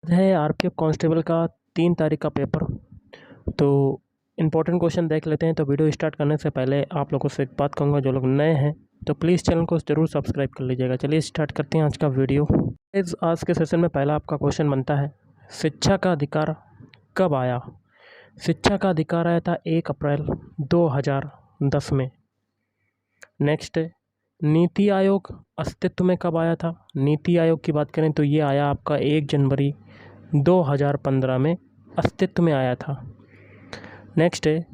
है RPF constable का 3 तारीख का पेपर। तो इम्पोर्टेंट क्वेश्चन देख लेते हैं। तो वीडियो स्टार्ट करने से पहले आप लोगों से एक बात कहूँगा, जो लोग नए हैं तो प्लीज़ चैनल को ज़रूर सब्सक्राइब कर लीजिएगा। चलिए स्टार्ट करते हैं आज का वीडियो। आज के सेशन में पहला आपका क्वेश्चन बनता है, शिक्षा का अधिकार कब आया? शिक्षा का अधिकार आया था 1 अप्रैल 2010 में। नेक्स्ट, नीति आयोग अस्तित्व में कब आया था? नीति आयोग की बात करें तो ये आया आपका 1 जनवरी 2015 में अस्तित्व में आया था। नेक्स्ट है,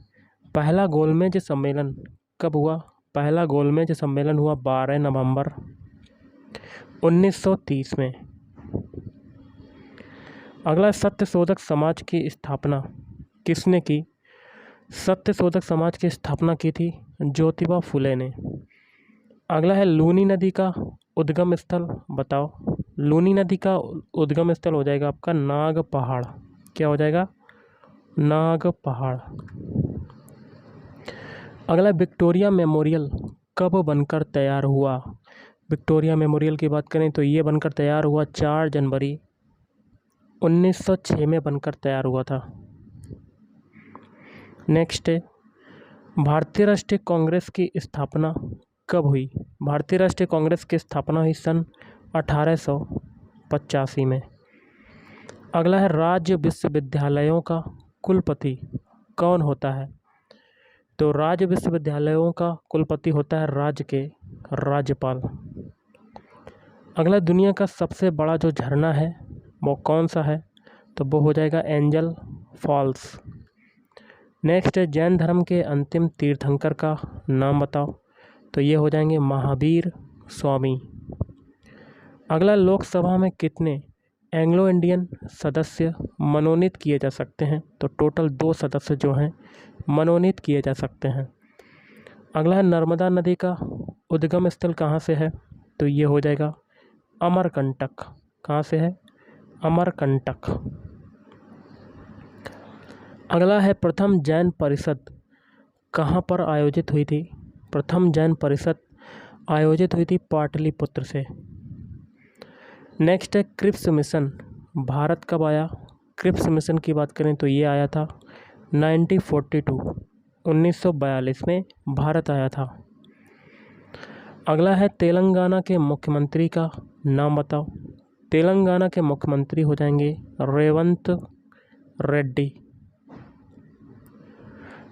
पहला गोलमेज सम्मेलन कब हुआ? पहला गोलमेज सम्मेलन हुआ 12 नवंबर 1930 में। अगला, सत्यशोधक समाज की स्थापना किसने की? सत्यशोधक समाज की स्थापना की थी ज्योतिबा फुले ने। अगला है, लूनी नदी का उद्गम स्थल बताओ। लूनी नदी का उद्गम स्थल हो जाएगा आपका नाग पहाड़। क्या हो जाएगा? नाग पहाड़। अगला, विक्टोरिया मेमोरियल कब बनकर तैयार हुआ? विक्टोरिया मेमोरियल की बात करें तो ये बनकर तैयार हुआ 4 जनवरी 1906 में बनकर तैयार हुआ था। नेक्स्ट है, भारतीय राष्ट्रीय कांग्रेस की स्थापना कब हुई? भारतीय राष्ट्रीय कांग्रेस की स्थापना हुई सन 1885 में। अगला है, राज्य विश्वविद्यालयों का कुलपति कौन होता है? तो राज्य विश्वविद्यालयों का कुलपति होता है राज्य के राज्यपाल। अगला, दुनिया का सबसे बड़ा जो झरना है वो कौन सा है? तो वो हो जाएगा एंजल फॉल्स। नेक्स्ट है, जैन धर्म के अंतिम तीर्थंकर का नाम बताओ। तो ये हो जाएंगे महावीर स्वामी। अगला, लोकसभा में कितने एंग्लो इंडियन सदस्य मनोनीत किए जा सकते हैं? तो टोटल 2 सदस्य जो हैं मनोनीत किए जा सकते हैं। अगला है, नर्मदा नदी का उद्गम स्थल कहाँ से है? तो ये हो जाएगा अमरकंटक। कहाँ से है? अमरकंटक। अगला है, प्रथम जैन परिषद कहाँ पर आयोजित हुई थी? प्रथम जैन परिषद आयोजित हुई थी पाटलिपुत्र से। नेक्स्ट है, क्रिप्स मिशन भारत कब आया? क्रिप्स मिशन की बात करें तो ये आया था 1942 में भारत आया था। अगला है, तेलंगाना के मुख्यमंत्री का नाम बताओ। तेलंगाना के मुख्यमंत्री हो जाएंगे रेवंत रेड्डी।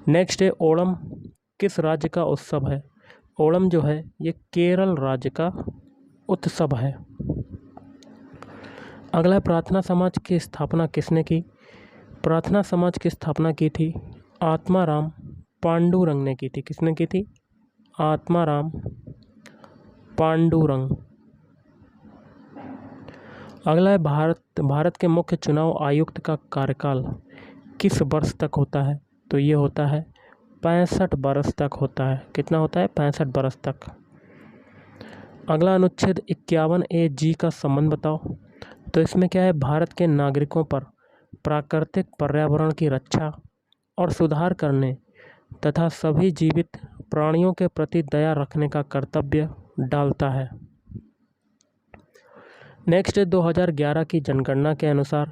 नेक्स्ट है, ओणम किस राज्य का उत्सव है? ओणम जो है ये केरल राज्य का उत्सव है। अगला है, प्रार्थना समाज की स्थापना किसने की? प्रार्थना समाज की स्थापना की थी आत्माराम पांडुरंग ने की थी। किसने की थी? आत्माराम पांडुरंग। अगला है, भारत के मुख्य चुनाव आयुक्त का कार्यकाल किस वर्ष तक होता है? तो ये होता है 65 वर्ष तक होता है। कितना होता है? 65 वर्ष तक। अगला, अनुच्छेद 51A(G) का संबंध बताओ। तो इसमें क्या है, भारत के नागरिकों पर प्राकृतिक पर्यावरण की रक्षा और सुधार करने तथा सभी जीवित प्राणियों के प्रति दया रखने का कर्तव्य डालता है। नेक्स्ट, 2011 की जनगणना के अनुसार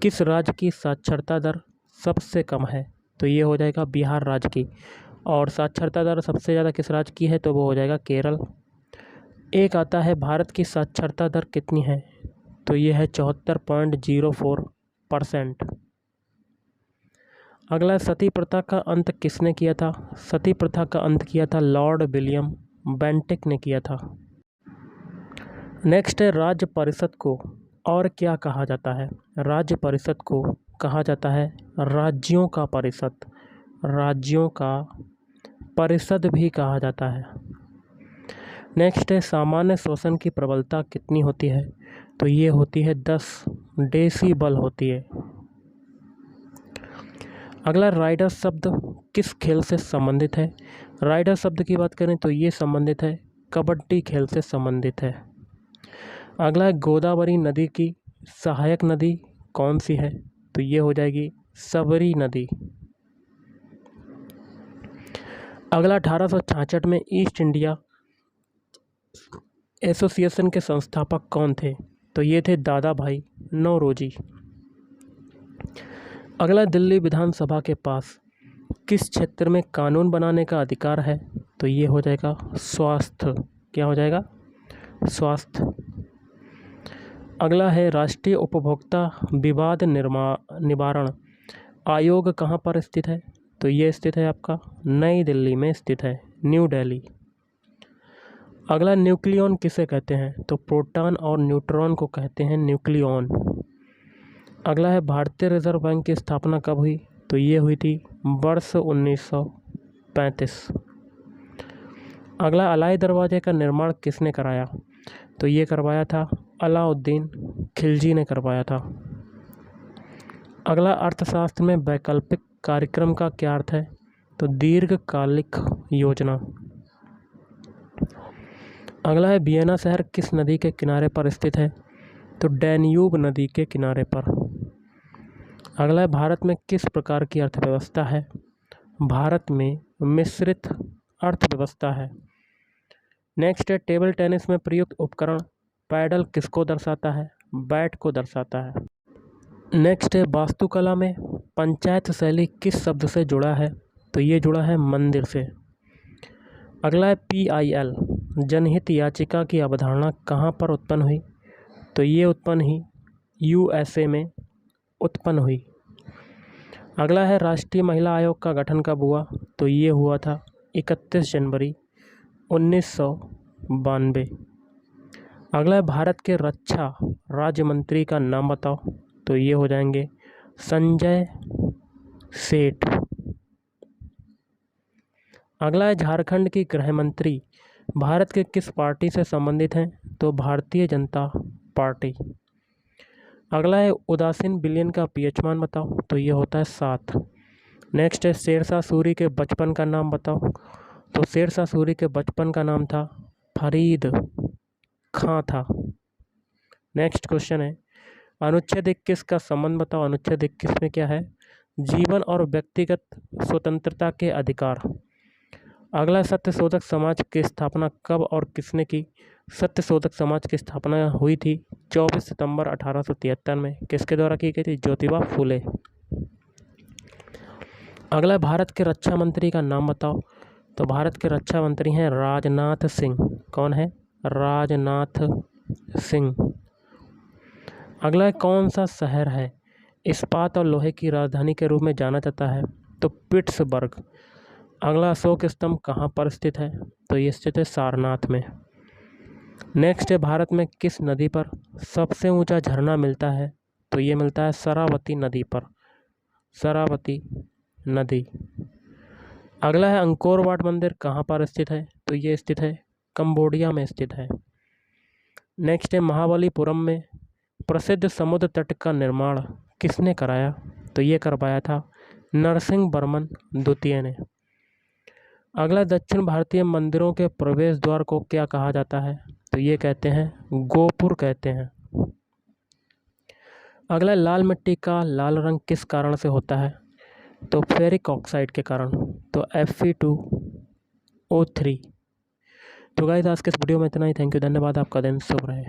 किस राज्य की साक्षरता दर सबसे कम है? तो ये हो जाएगा बिहार राज्य की। और साक्षरता दर सबसे ज़्यादा किस राज्य की है? तो वो हो जाएगा केरल। एक आता है, भारत की साक्षरता दर कितनी है? तो ये है 74.04%। अगला, सती प्रथा का अंत किसने किया था? सती प्रथा का अंत किया था लॉर्ड विलियम बेंटिक ने किया था। नेक्स्ट है, राज्य परिषद को और क्या कहा जाता है? राज्य परिषद को कहा जाता है राज्यों का परिषद। राज्यों का परिषद भी कहा जाता है। नेक्स्ट है, सामान्य शोषण की प्रबलता कितनी होती है? तो ये होती है 10 डेसिबल होती है। अगला, राइडर शब्द किस खेल से संबंधित है? राइडर शब्द की बात करें तो ये संबंधित है कबड्डी खेल से संबंधित है। अगला, गोदावरी नदी की सहायक नदी कौन सी है? तो ये हो जाएगी सबरी नदी। अगला, 1866 में ईस्ट इंडिया एसोसिएशन के संस्थापक कौन थे? तो ये थे दादा भाई नौरोजी। अगला, दिल्ली विधानसभा के पास किस क्षेत्र में कानून बनाने का अधिकार है? तो ये हो जाएगा स्वास्थ्य। क्या हो जाएगा? स्वास्थ्य। अगला है, राष्ट्रीय उपभोक्ता विवाद निवारण आयोग कहाँ पर स्थित है? तो ये स्थित है आपका नई दिल्ली में स्थित है, न्यू दिल्ली। अगला, न्यूक्लियॉन किसे कहते हैं? तो प्रोटॉन और न्यूट्रॉन को कहते हैं न्यूक्लियॉन। अगला है, भारतीय रिजर्व बैंक की स्थापना कब हुई? तो ये हुई थी वर्ष 1935। अगला, अलाई दरवाजे का निर्माण किसने कराया? तो ये करवाया था अलाउद्दीन खिलजी ने करवाया था। अगला, अर्थशास्त्र में वैकल्पिक कार्यक्रम का क्या अर्थ है? तो दीर्घकालिक योजना। अगला है, वियना शहर किस नदी के किनारे पर स्थित है? तो डैन्यूब नदी के किनारे पर। अगला है, भारत में किस प्रकार की अर्थव्यवस्था है? भारत में मिश्रित अर्थव्यवस्था है। नेक्स्ट है, टेबल टेनिस में प्रयुक्त उपकरण पैडल किसको दर्शाता है? बैट को दर्शाता है। नेक्स्ट है, वास्तुकला में पंचायत शैली किस शब्द से जुड़ा है? तो ये जुड़ा है मंदिर से। अगला है, PIL जनहित याचिका की अवधारणा कहाँ पर उत्पन्न हुई? तो ये उत्पन्न हुई USA में उत्पन्न हुई। अगला है, राष्ट्रीय महिला आयोग का गठन कब हुआ? तो ये हुआ था 31 जनवरी 1992। अगला है, भारत के रक्षा राज्य मंत्री का नाम बताओ? तो ये हो जाएंगे संजय सेठ। अगला है, झारखंड की गृह मंत्री भारत के किस पार्टी से संबंधित हैं? तो भारतीय जनता पार्टी। अगला है, उदासीन विलयन का पीएच मान बताओ? तो ये होता है 7। नेक्स्ट है, शेरशाह सूरी के बचपन का नाम बताओ? तो शेरशाह सूरी के बचपन का नाम था फरीद खां था। नेक्स्ट क्वेश्चन है, अनुच्छेद 21 का संबंध बताओ? अनुच्छेद 21 में क्या है? जीवन और व्यक्तिगत स्वतंत्रता के अधिकार। अगला, सत्यशोधक समाज की स्थापना कब और किसने की? सत्यशोधक समाज की स्थापना हुई थी 24 सितंबर 1873 में। किसके द्वारा की गई थी? ज्योतिबा फूले। अगला, भारत के रक्षा मंत्री का नाम बताओ? तो भारत के रक्षा मंत्री हैं राजनाथ सिंह। कौन है? राजनाथ सिंह। अगला, कौन सा शहर है इस्पात और लोहे की राजधानी के रूप में जाना जाता है? तो पिट्सबर्ग। अगला, अशोक स्तंभ कहाँ पर स्थित है? तो ये स्थित है सारनाथ में। नेक्स्ट है, भारत में किस नदी पर सबसे ऊंचा झरना मिलता है? तो ये मिलता है शरावती नदी पर, शरावती नदी। अगला है, अंकोर वाट मंदिर कहाँ पर स्थित है? तो ये स्थित है कंबोडिया में स्थित है। नेक्स्ट है, महाबलीपुरम में प्रसिद्ध समुद्र तट का निर्माण किसने कराया? तो ये करवाया था नरसिंह वर्मन द्वितीय ने। अगला, दक्षिण भारतीय मंदिरों के प्रवेश द्वार को क्या कहा जाता है? तो ये कहते हैं गोपुर कहते हैं। अगला, लाल मिट्टी का लाल रंग किस कारण से होता है? तो फेरिक ऑक्साइड के कारण, तो Fe2O3। तो गाइस, आज के इस वीडियो में इतना ही। थैंक यू, धन्यवाद। आपका दिन शुभ रहे।